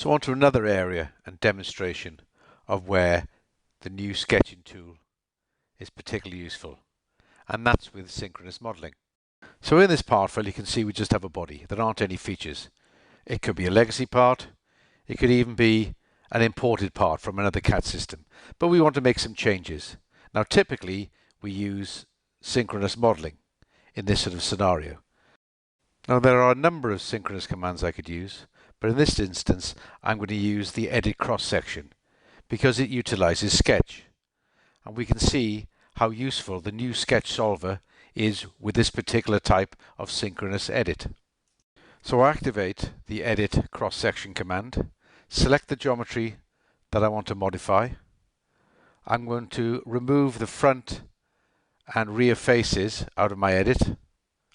So on to another area and demonstration of where the new sketching tool is particularly useful, and that's with synchronous modeling. So in this part file you can see we just have a body. There aren't any features. It could be a legacy part, it could even be an imported part from another CAD system, but we want to make some changes. Now typically we use synchronous modeling in this sort of scenario. Now there are a number of synchronous commands I could use, but in this instance I'm going to use the edit cross section because it utilizes sketch, and we can see how useful the new sketch solver is with this particular type of synchronous edit. So I activate the edit cross section command, select the geometry that I want to modify. I'm going to remove the front and rear faces out of my edit.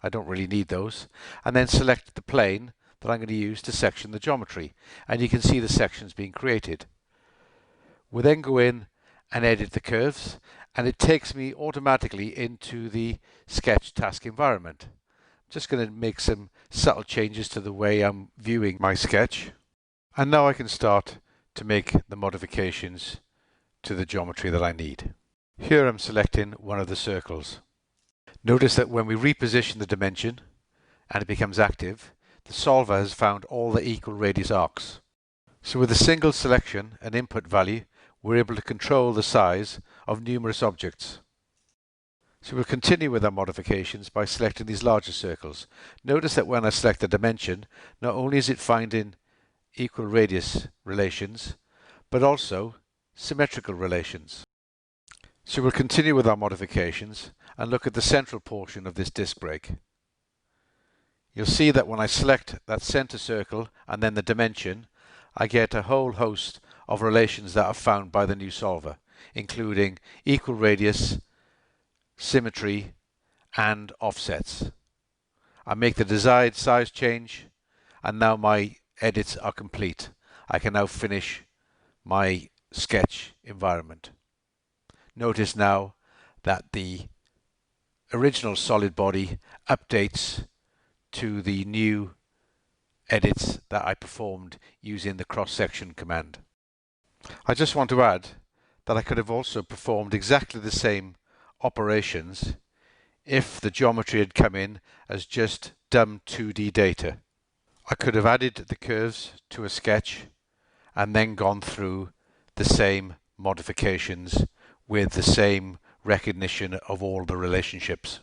I don't really need those. And then select the plane that I'm going to use to section the geometry. And you can see the sections being created. We then go in and edit the curves, and it takes me automatically into the sketch task environment. I'm just going to make some subtle changes to the way I'm viewing my sketch. And now I can start to make the modifications to the geometry that I need. Here I'm selecting one of the circles. Notice that when we reposition the dimension and it becomes active, the solver has found all the equal radius arcs. So with a single selection and input value, we're able to control the size of numerous objects. So we'll continue with our modifications by selecting these larger circles. Notice that when I select the dimension, not only is it finding equal radius relations, but also symmetrical relations. So we'll continue with our modifications and look at the central portion of this disc break. You'll see that when I select that center circle and then the dimension, I get a whole host of relations that are found by the new solver, including equal radius, symmetry, and offsets. I make the desired size change, and now my edits are complete. I can now finish my sketch environment. Notice now that the original solid body updates to the new edits that I performed using the cross-section command. I just want to add that I could have also performed exactly the same operations if the geometry had come in as just dumb 2D data. I could have added the curves to a sketch and then gone through the same modifications with the same recognition of all the relationships.